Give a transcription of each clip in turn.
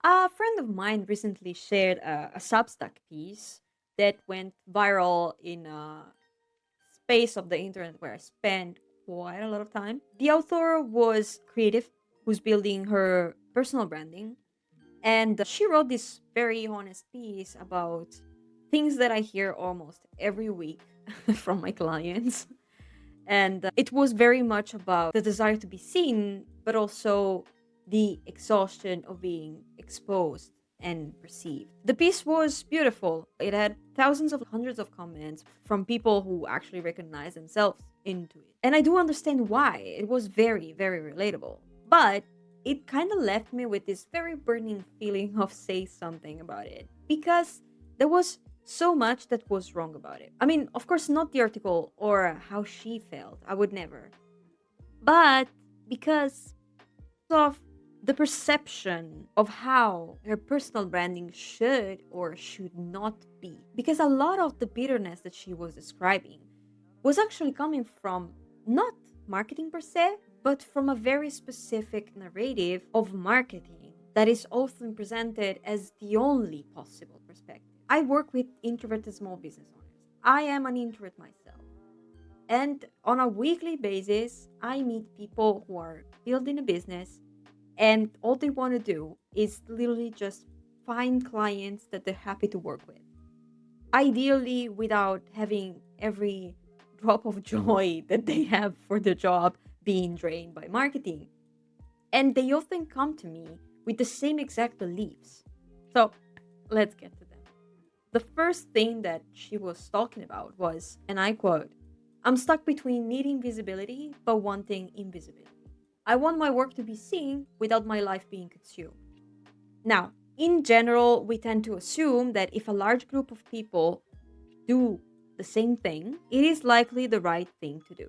A friend of mine recently shared a Substack piece that went viral in a space of the internet where I spent quite a lot of time. The author was creative, who's building her personal branding, and she wrote this very honest piece about things that I hear almost every week from my clients. And it was very much about the desire to be seen, but also the exhaustion of being exposed and perceived. The piece was beautiful. It had thousands of hundreds of comments from people who actually recognize themselves into it. And I do understand why. It was very, very relatable. But it kind of left me with this very burning feeling of say something about it. Because there was so much that was wrong about it. I mean, of course, not the article or how she felt. I would never. But because of the perception of how her personal branding should or should not be. Because a lot of the bitterness that she was describing was actually coming from not marketing per se, but from a very specific narrative of marketing that is often presented as the only possible perspective. I work with introverted small business owners. I am an introvert myself. And on a weekly basis, I meet people who are building a business and all they want to do is literally just find clients that they're happy to work with. Ideally, without having every drop of joy that they have for the job being drained by marketing. And they often come to me with the same exact beliefs. So let's get to them. The first thing that she was talking about was, and I quote, I'm stuck between needing visibility but wanting invisibility. I want my work to be seen without my life being consumed. Now, in general, we tend to assume that if a large group of people do the same thing, it is likely the right thing to do.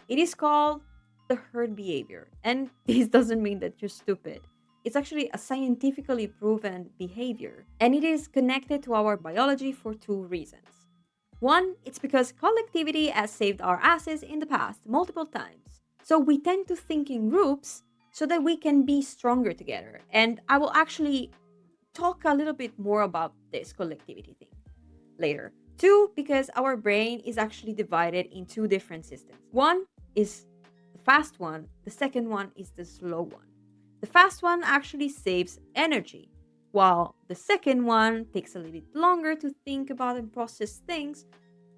It is called the herd behavior. And this doesn't mean that you're stupid. It's actually a scientifically proven behavior. And it is connected to our biology for two reasons. One, it's because collectivity has saved our asses in the past multiple times. So we tend to think in groups so that we can be stronger together. And I will actually talk a little bit more about this collectivity thing later. Two, because our brain is actually divided in two different systems. One is the fast one, the second one is the slow one. The fast one actually saves energy, while the second one takes a little bit longer to think about and process things,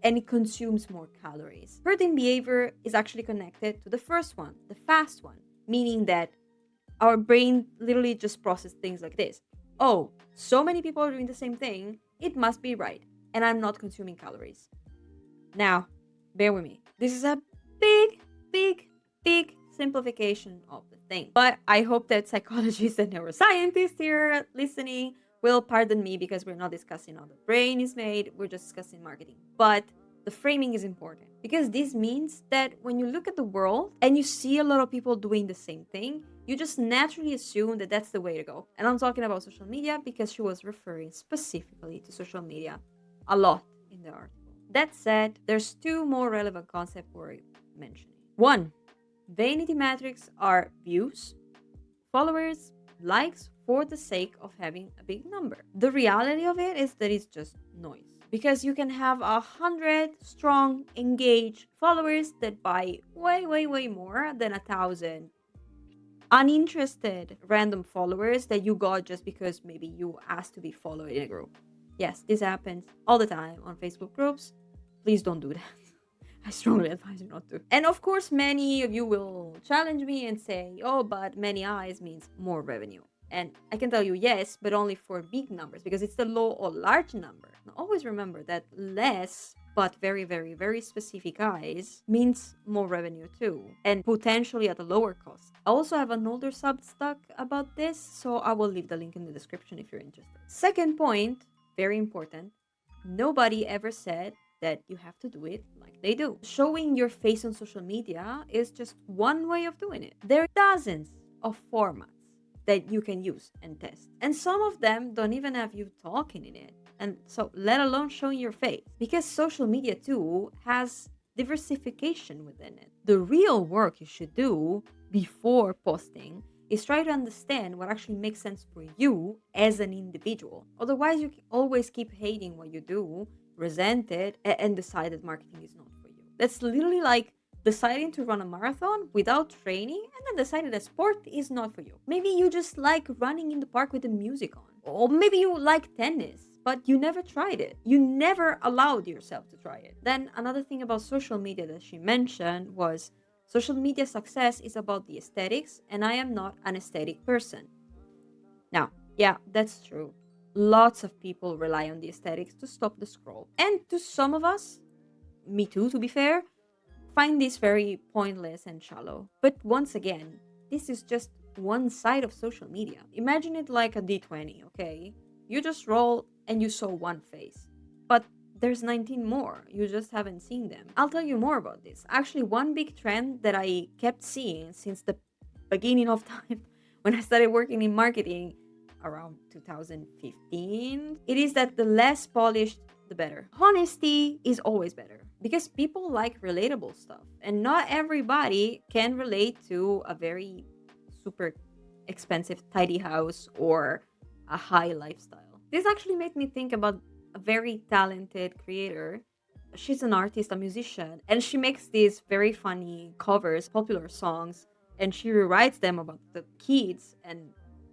and it consumes more calories. Herding behavior is actually connected to the first one, the fast one, meaning that our brain literally just processes things like this. Oh, so many people are doing the same thing, it must be right, and I'm not consuming calories. Now, bear with me. This is a big, big, big simplification of the thing. But I hope that psychologists and neuroscientists here listening will pardon me because we're not discussing how the brain is made, we're just discussing marketing. But the framing is important because this means that when you look at the world and you see a lot of people doing the same thing, you just naturally assume that that's the way to go. And I'm talking about social media because she was referring specifically to social media a lot in the article. That said, there's two more relevant concepts worth mentioning. One, vanity metrics are views, followers, likes for the sake of having a big number. The reality of it is that it's just noise. Because you can have 100 strong, engaged followers that buy way, way, way more than 1,000 uninterested random followers that you got just because maybe you asked to be followed in a group. Yes, this happens all the time on Facebook groups. Please don't do that. I strongly advise you not to. And of course, many of you will challenge me and say, oh, but many eyes means more revenue. And I can tell you yes, but only for big numbers because it's the low or large number. Now, always remember that less but very, very, very specific eyes means more revenue too, and potentially at a lower cost. I also have an older Substack about this, so I will leave the link in the description if you're interested. Second point, very important, nobody ever said that you have to do it like they do. Showing your face on social media is just one way of doing it. There are dozens of formats that you can use and test. And some of them don't even have you talking in it. And so, let alone showing your face. Because social media too has diversification within it. The real work you should do before posting is try to understand what actually makes sense for you as an individual. Otherwise, you always keep hating what you do, resent it, and decide that marketing is not for you. That's literally like deciding to run a marathon without training and then deciding that sport is not for you. Maybe you just like running in the park with the music on. Or maybe you like tennis, but you never tried it. You never allowed yourself to try it. Then another thing about social media that she mentioned was social media success is about the aesthetics, and I am not an aesthetic person. Now, yeah, that's true. Lots of people rely on the aesthetics to stop the scroll. And to some of us, me too, to be fair, find this very pointless and shallow. But once again, this is just one side of social media. Imagine it like a D20, okay? You just roll and you saw one face. But there's 19 more. You just haven't seen them. I'll tell you more about this. Actually, one big trend that I kept seeing since the beginning of time when I started working in marketing around 2015, it is that the less polished, the better. Honesty is always better because people like relatable stuff, and not everybody can relate to a very super expensive tidy house or a high lifestyle. This actually made me think about a very talented creator. She's an artist, a musician, and she makes these very funny covers, popular songs, and she rewrites them about the kids and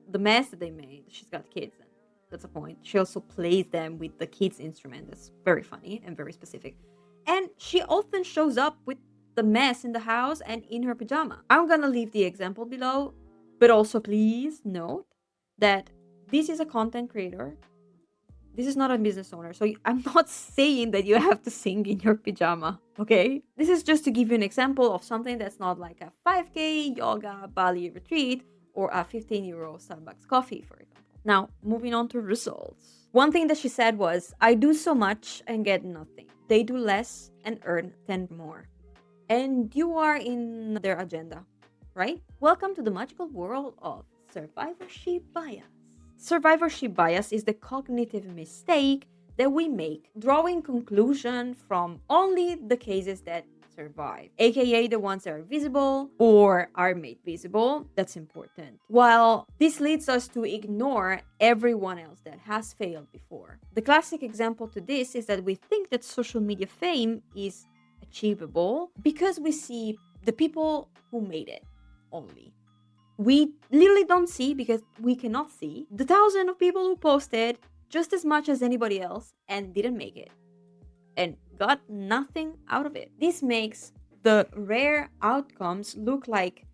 the mess that they made. She's got kids, and that's a point. She also plays them with the kids' instrument. That's very funny and very specific. And she often shows up with the mess in the house and in her pajama. I'm gonna leave the example below, but also please note that this is a content creator. This is not a business owner. So I'm not saying that you have to sing in your pajama, okay? This is just to give you an example of something that's not like a 5K yoga Bali retreat or a 15-euro Starbucks coffee, for example. Now, moving on to results. One thing that she said was, I do so much and get nothing. They do less and earn 10 more. And you are in their agenda, right? Welcome to the magical world of survivorship bias. Survivorship bias is the cognitive mistake that we make, drawing conclusion from only the cases that survive, aka the ones that are visible or are made visible. That's important. While this leads us to ignore everyone else that has failed before. The classic example to this is that we think that social media fame is achievable because we see the people who made it only. We literally don't see, because we cannot see, the thousands of people who posted just as much as anybody else and didn't make it and got nothing out of it. This makes the rare outcomes look like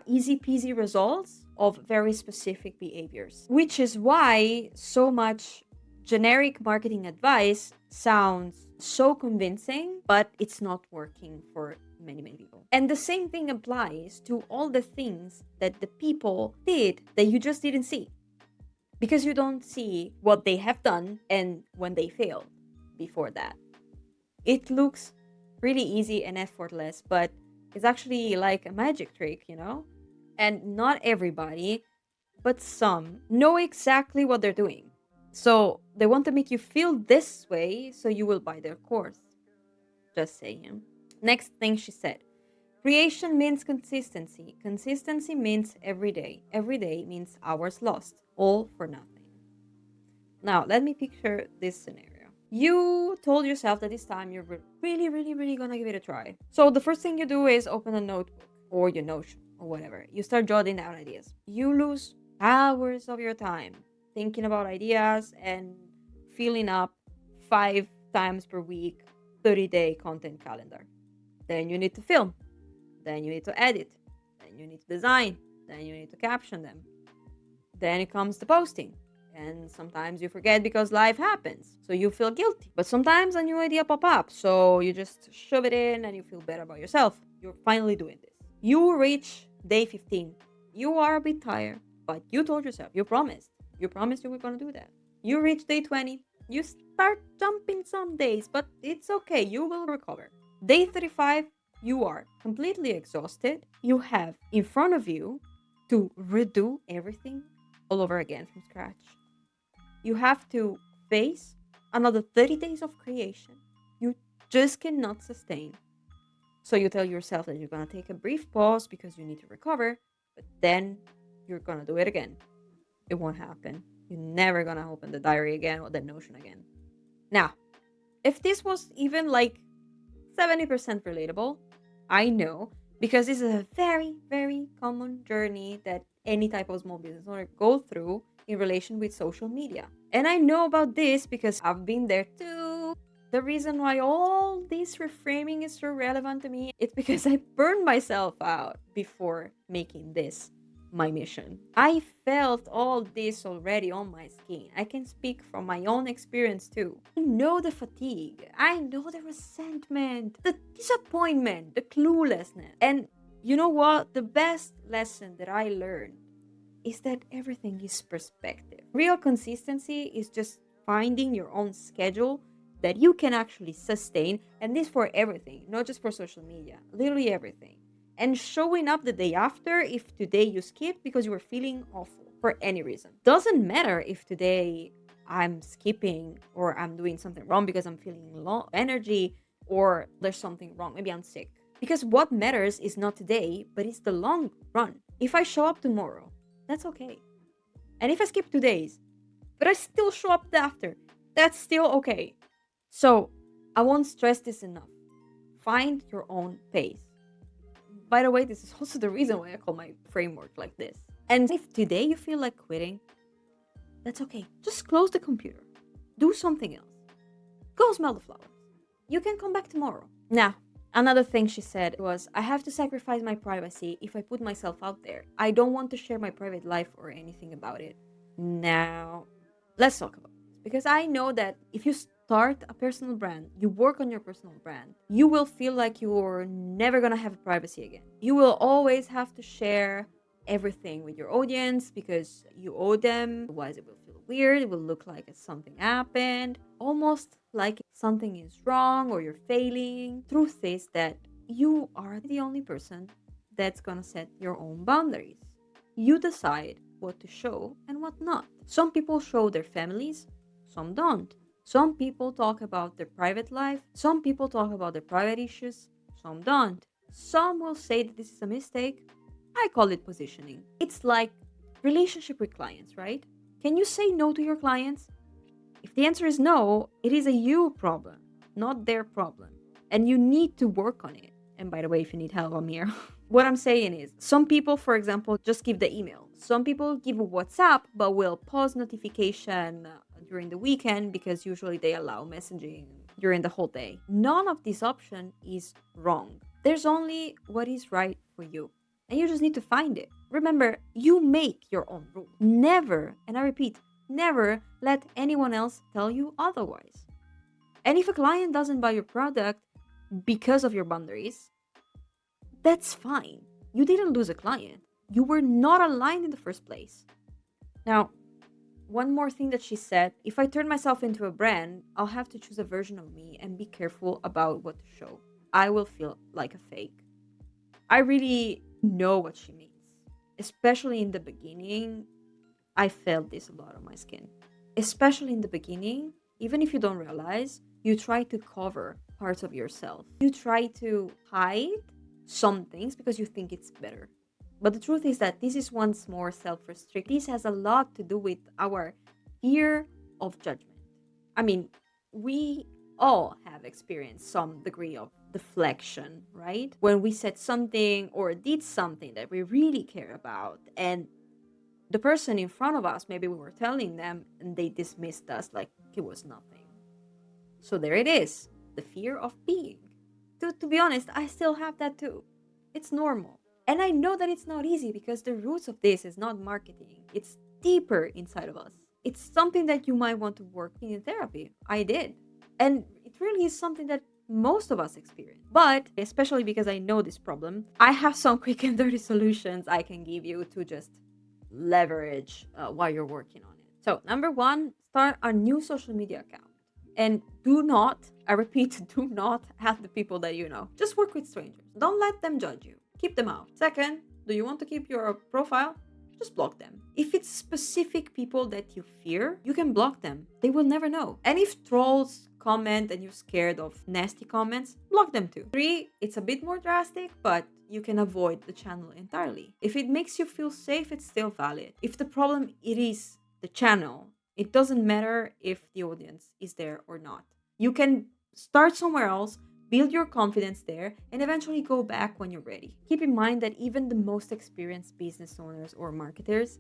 easy peasy results of very specific behaviors, which is why so much generic marketing advice sounds so convincing, but it's not working for many people. And the same thing applies to all the things that the people did that you just didn't see, because you don't see what they have done and when they failed before that. It looks really easy and effortless, but it's actually like a magic trick, you know? And not everybody, but some, know exactly what they're doing. So they want to make you feel this way so you will buy their course. Just saying. Next thing she said. Creation means consistency. Consistency means every day. Every day means hours lost. All for nothing. Now, let me picture this scenario. You told yourself that this time you're really gonna give it a try. So the first thing you do is open a notebook or your Notion or whatever. You start jotting down ideas. You lose hours of your time thinking about ideas and filling up 5 times per week 30-day content calendar. Then you need to film. Then you need to edit. Then you need to design. Then you need to caption them. Then it comes to posting. And sometimes you forget because life happens. So you feel guilty. But sometimes a new idea pop up. So you just shove it in and you feel better about yourself. You're finally doing this. You reach day 15. You are a bit tired, but you told yourself, you promised. You promised you were going to do that. You reach day 20. You start jumping some days, but it's okay. You will recover. Day 35, you are completely exhausted. You have in front of you to redo everything all over again from scratch. You have to face another 30 days of creation. You just cannot sustain. So you tell yourself that you're going to take a brief pause because you need to recover, but then you're gonna do it again. It won't happen. You're never gonna open the diary again or the Notion again. Now, if this was even like 70% relatable, I know, because this is a very, very common journey that any type of small business owner go through in relation with social media. And I know about this because I've been there too. The reason why all this reframing is so relevant to me, it's because I burned myself out before making this my mission. I felt all this already on my skin. I can speak from my own experience too. I know the fatigue, I know the resentment, the disappointment, the cluelessness. And you know what? The best lesson that I learned is that everything is perspective. Real consistency is just finding your own schedule that you can actually sustain, and this for everything, not just for social media, literally everything. And showing up the day after if today you skipped because you were feeling awful for any reason. Doesn't matter if today I'm skipping or I'm doing something wrong because I'm feeling low energy or there's something wrong. Maybe I'm sick. Because what matters is not today, but it's the long run. If I show up tomorrow, that's okay. And if I skip 2 days, but I still show up after, that's still okay. So I won't stress this enough. Find your own pace. By the way, this is also the reason why I call my framework like this. And if today you feel like quitting, that's okay. Just close the computer. Do something else. Go smell the flowers. You can come back tomorrow. Now, another thing she said was, I have to sacrifice my privacy if I put myself out there. I don't want to share my private life or anything about it. Now, let's talk about this. Because I know that if you start a personal brand, you work on your personal brand, you will feel like you're never gonna have privacy again. You will always have to share everything with your audience because you owe them. Otherwise, it will feel weird. It will look like something happened, almost like something is wrong or you're failing. Truth is that you are the only person that's gonna set your own boundaries. You decide what to show and what not. Some people show their families, some don't. Some people talk about their private life, some people talk about their private issues, some don't. Some will say that this is a mistake. I call it positioning. It's like relationship with clients, right? Can you say no to your clients? If the answer is no, it is a you problem, not their problem. And you need to work on it. And by the way, if you need help, I'm here. What I'm saying is, some people, for example, just give the email. Some people give a WhatsApp, but will pause notification during the weekend because usually they allow messaging during the whole day. None of this option is wrong. There's only what is right for you. And you just need to find it. Remember, you make your own rules. Never, and I repeat, never let anyone else tell you otherwise. And if a client doesn't buy your product because of your boundaries, that's fine. You didn't lose a client. You were not aligned in the first place. Now, one more thing that she said, if I turn myself into a brand, I'll have to choose a version of me and be careful about what to show. I will feel like a fake. I really know what she means. Especially in the beginning, I felt this a lot on my skin. Especially in the beginning, even if you don't realize, you try to cover parts of yourself. You try to hide some things because you think it's better. But the truth is that this is once more self-restrict. This has a lot to do with our fear of judgment. I mean, we all have experienced some degree of deflection, right? When we said something or did something that we really care about, and the person in front of us, maybe we were telling them and they dismissed us like it was nothing. So there it is, the fear of being. To be honest, I still have that too. It's normal. And I know that it's not easy because the roots of this is not marketing. It's deeper inside of us. It's something that you might want to work in therapy. I did. And it really is something that most of us experience. But especially because I know this problem, I have some quick and dirty solutions I can give you to just leverage while you're working on it. So, number one, start a new social media account. And do not, I repeat, do not add the people that you know. Just work with strangers. Don't let them judge you. Keep them out. Second, do you want to keep your profile? Just block them. If it's specific people that you fear, you can block them. They will never know. And if trolls comment and you're scared of nasty comments, block them too. 3, it's a bit more drastic, but you can avoid the channel entirely. If it makes you feel safe, it's still valid. If the problem it is the channel, it doesn't matter if the audience is there or not. You can start somewhere else, build your confidence there, and eventually go back when you're ready. Keep in mind that even the most experienced business owners or marketers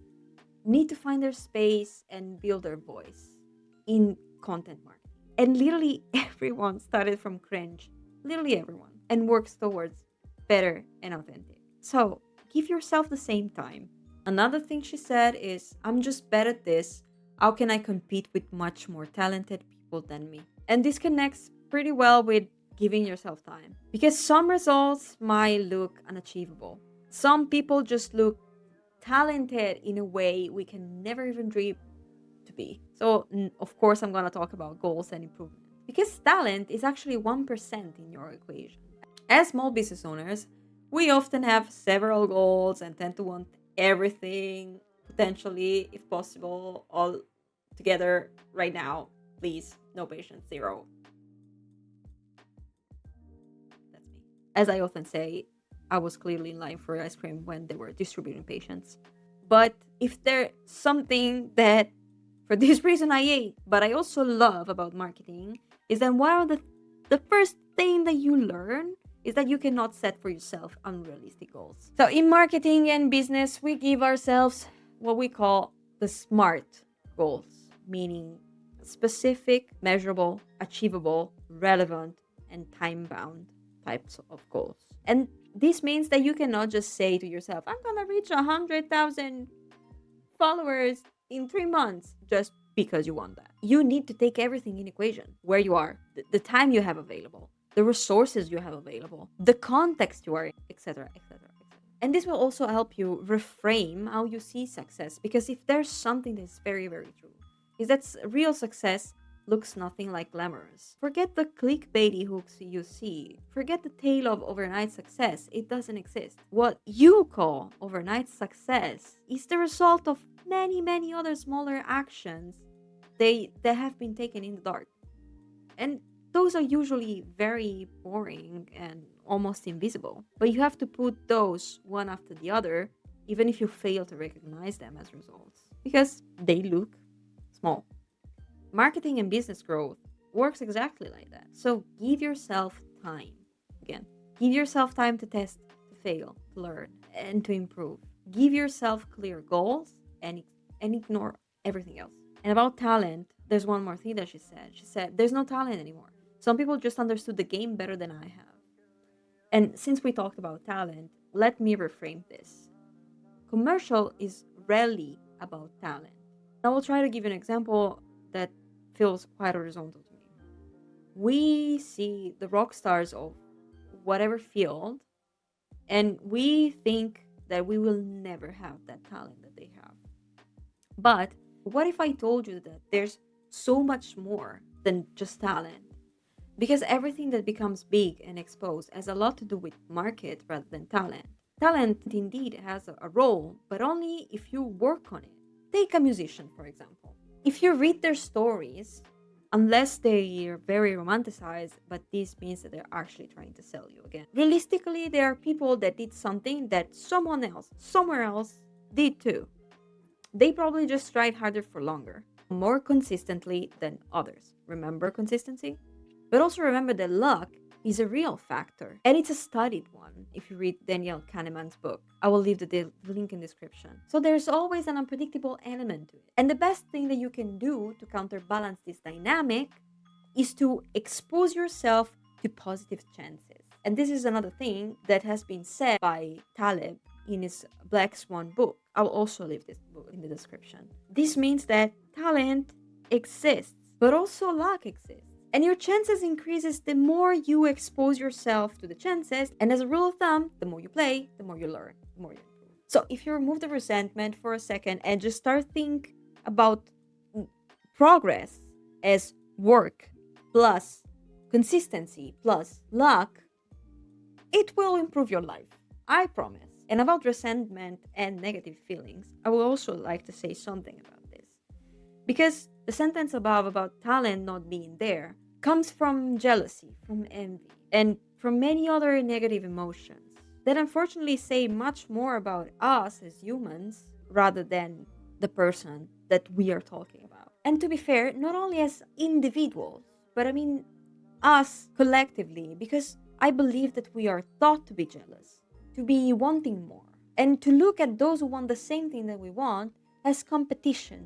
need to find their space and build their voice in content marketing. And literally everyone started from cringe, literally everyone, and works towards better and authentic. So give yourself the same time. Another thing she said is, I'm just bad at this. How can I compete with much more talented people than me? And this connects pretty well with giving yourself time, because some results might look unachievable. Some people just look talented in a way we can never even dream to be. So of course I'm going to talk about goals and improvement, because talent is actually 1% in your equation. As small business owners, we often have several goals and tend to want everything, potentially, if possible, all together right now. Please, no patience, 0. That's me. As I often say, I was clearly in line for ice cream when they were distributing patience. But if there's something that, for this reason, I ate, but I also love about marketing, is that one of the first thing that you learn is that you cannot set for yourself unrealistic goals. So in marketing and business, we give ourselves what we call the SMART goals, meaning specific, measurable, achievable, relevant, and time-bound types of goals. And this means that you cannot just say to yourself, I'm gonna reach 100,000 followers in 3 months just because you want that. You need to take everything in equation, where you are, the time you have available, the resources you have available, the context you are in, etc., etc. And this will also help you reframe how you see success, because if there's something that's very, very true, is that real success looks nothing like glamorous. Forget the clickbaity hooks you see. Forget the tale of overnight success. It doesn't exist. What you call overnight success is the result of many, many other smaller actions that have been taken in the dark. And those are usually very boring and almost invisible. But you have to put those one after the other, even if you fail to recognize them as results, because they look small. Marketing and business growth works exactly like that. So give yourself time. Again, give yourself time to test, to fail, to learn, and to improve. Give yourself clear goals and ignore everything else. And about talent, there's one more thing that she said. She said, there's no talent anymore. Some people just understood the game better than I have. And since we talked about talent, let me reframe this. Commercial is rarely about talent. I will try to give you an example that feels quite horizontal to me. We see the rock stars of whatever field, and we think that we will never have that talent that they have. But what if I told you that there's so much more than just talent? Because everything that becomes big and exposed has a lot to do with market rather than talent. Talent indeed has a role, but only if you work on it. Take a musician, for example. If you read their stories, unless they are very romanticized, but this means that they're actually trying to sell you again. Realistically, there are people that did something that someone else, somewhere else, did too. They probably just tried harder for longer, more consistently than others. Remember consistency? But also remember that luck is a real factor, and it's a studied one if you read Daniel Kahneman's book. I will leave the link in the description. So there's always an unpredictable element to it. And the best thing that you can do to counterbalance this dynamic is to expose yourself to positive chances. And this is another thing that has been said by Taleb in his Black Swan book. I will also leave this book in the description. This means that talent exists, but also luck exists. And your chances increases the more you expose yourself to the chances. And as a rule of thumb, the more you play, the more you learn, the more you improve. So if you remove the resentment for a second and just start think about progress as work plus consistency plus luck, it will improve your life. I promise. And about resentment and negative feelings, I would also like to say something about this. Because the sentence above about talent not being there comes from jealousy, from envy, and from many other negative emotions that unfortunately say much more about us as humans rather than the person that we are talking about. And to be fair, not only as individuals, but I mean us collectively, because I believe that we are taught to be jealous, to be wanting more, and to look at those who want the same thing that we want as competition,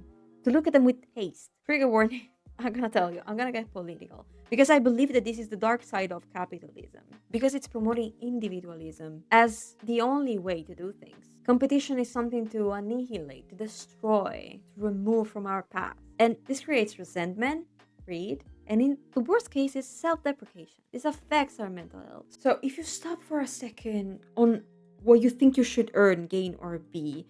to look at them with haste. Trigger warning. I'm gonna tell you, I'm gonna get political because I believe that this is the dark side of capitalism because it's promoting individualism as the only way to do things. Competition is something to annihilate, to destroy, to remove from our path. And this creates resentment, greed, and in the worst cases, self-deprecation. This affects our mental health. So if you stop for a second on what you think you should earn, gain, or be,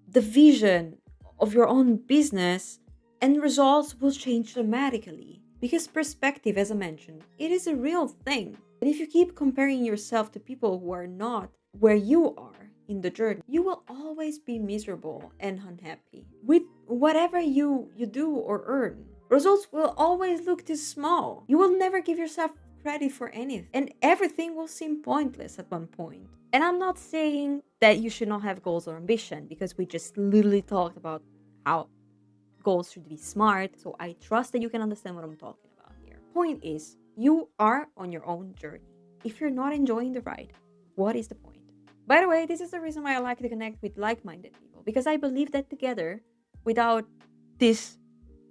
the vision of your own business and results will change dramatically. Because perspective, as I mentioned, it is a real thing. And if you keep comparing yourself to people who are not where you are in the journey, you will always be miserable and unhappy with whatever you do or earn. Results will always look too small. You will never give yourself credit for anything, and everything will seem pointless at one point. And I'm not saying that you should not have goals or ambition, because we just literally talked about how goals should be smart, so I trust that you can understand what I'm talking about here. Point is, you are on your own journey. If you're not enjoying the ride, what is the point? By the way, this is the reason why I like to connect with like-minded people, because I believe that together, without this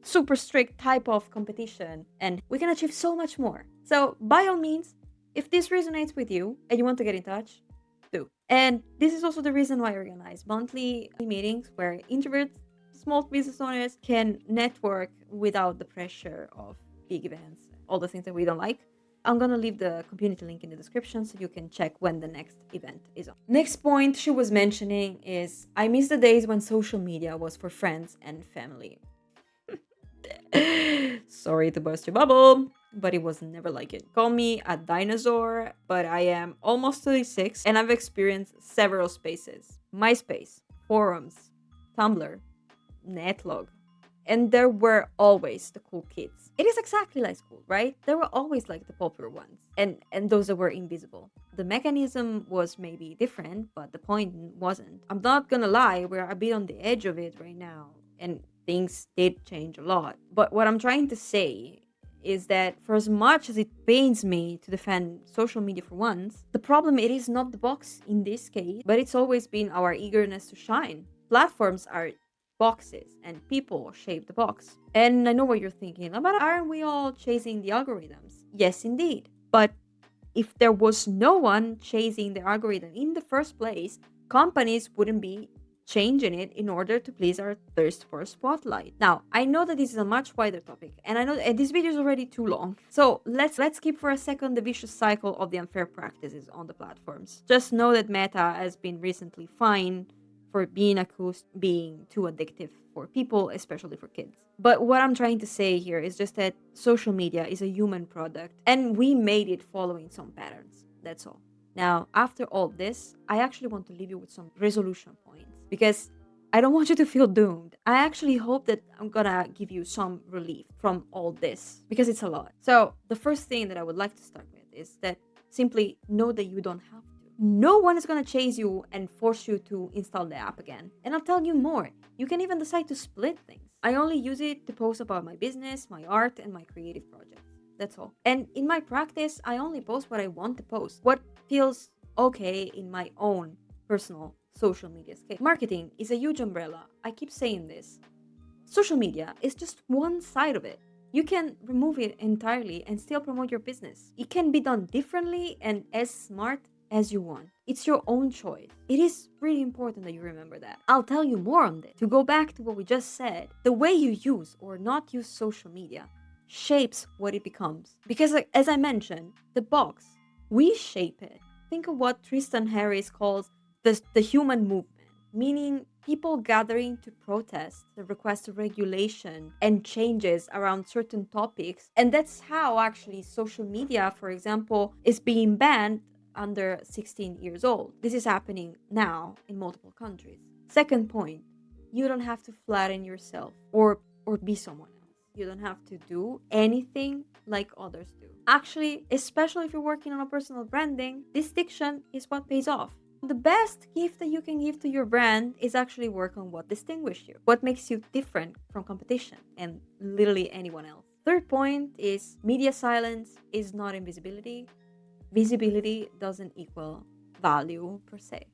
super strict type of competition, and we can achieve so much more. So by all means, if this resonates with you and you want to get in touch, do. And this is also the reason why I organize monthly meetings where introverts, small business owners can network without the pressure of big events, all the things that we don't like. I'm gonna leave the community link in the description so you can check when the next event is on. Next point she was mentioning is, I miss the days when social media was for friends and family. Sorry to burst your bubble, but it was never like it. Call me a dinosaur, but I am almost 36 and I've experienced several spaces. MySpace, forums, Tumblr, Netlog, and there were always the cool kids. It is exactly like school, right? There were always like the popular ones and those that were invisible. The mechanism was maybe different, but the point wasn't. I'm not gonna lie, we're a bit on the edge of it right now, and things did change a lot. But what I'm trying to say is that for as much as it pains me to defend social media for once, the problem, it is not the box in this case, but it's always been our eagerness to shine. Platforms are boxes and people shape the box. And I know what you're thinking, but aren't we all chasing the algorithms? Yes, indeed. But if there was no one chasing the algorithm in the first place, companies wouldn't be changing it in order to please our thirst for spotlight. Now, I know that this is a much wider topic, and I know that this video is already too long. So let's skip for a second the vicious cycle of the unfair practices on the platforms. Just know that Meta has been recently fined for being accused being too addictive for people, especially for kids. But what I'm trying to say here is just that social media is a human product, and we made it following some patterns. That's all. Now, after all this, I actually want to leave you with some resolution points because I don't want you to feel doomed. I actually hope that I'm gonna give you some relief from all this because it's a lot. So, the first thing that I would like to start with is that simply know that you don't have to. No one is gonna chase you and force you to install the app again. And I'll tell you more. You can even decide to split things. I only use it to post about my business, my art, and my creative projects. That's all. And in my practice, I only post what I want to post, what feels okay in my own personal social media scale. Marketing is a huge umbrella. I keep saying this. Social media is just one side of it. You can remove it entirely and still promote your business. It can be done differently and as smart as you want. It's your own choice. It is really important that you remember that. I'll tell you more on this. To go back to what we just said, the way you use or not use social media shapes what it becomes. Because as I mentioned, the box, we shape it. Think of what Tristan Harris calls the human movement, meaning people gathering to protest the request of regulation and changes around certain topics. And that's how actually social media, for example, is being banned under 16 years old. This is happening now in multiple countries. Second point, you don't have to flatten yourself or be someone else. You don't have to do anything like others do. Actually, especially if you're working on a personal branding, distinction is what pays off. The best gift that you can give to your brand is actually work on what distinguishes you, what makes you different from competition and literally anyone else. Third point is media silence is not invisibility. Visibility doesn't equal value per se.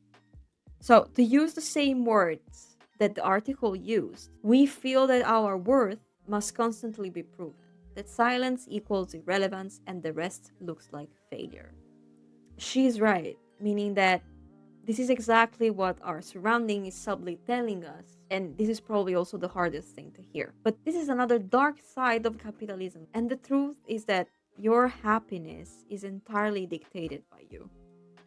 So, to use the same words that the article used, we feel that our worth must constantly be proven, that silence equals irrelevance and the rest looks like failure. She's right, meaning that this is exactly what our surrounding is subtly telling us, and this is probably also the hardest thing to hear. But this is another dark side of capitalism, and the truth is that your happiness is entirely dictated by you.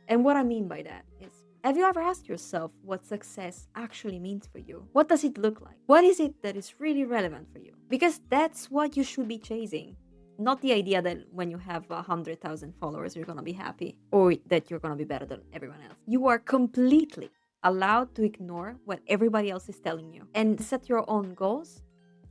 And what I mean by that is, have you ever asked yourself what success actually means for you? What does it look like? What is it that is really relevant for you? Because that's what you should be chasing. Not the idea that when you have 100,000 followers, you're gonna be happy or that you're gonna be better than everyone else. You are completely allowed to ignore what everybody else is telling you and set your own goals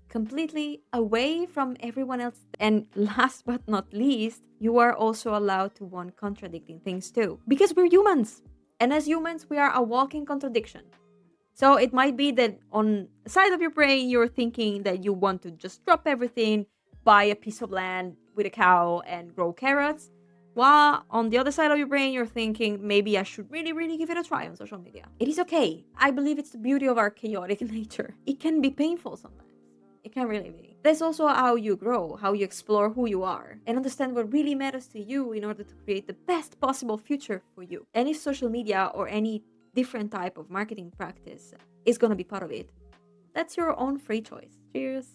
completely away from everyone else. And last but not least, you are also allowed to want contradicting things too. Because we're humans. And as humans, we are a walking contradiction. So it might be that on the side of your brain, you're thinking that you want to just drop everything, buy a piece of land with a cow and grow carrots. While on the other side of your brain, you're thinking maybe I should really, really give it a try on social media. It is okay. I believe it's the beauty of our chaotic nature. It can be painful sometimes. It can really be. That's also how you grow, how you explore who you are, and understand what really matters to you in order to create the best possible future for you. And if social media or any different type of marketing practice is going to be part of it, that's your own free choice. Cheers.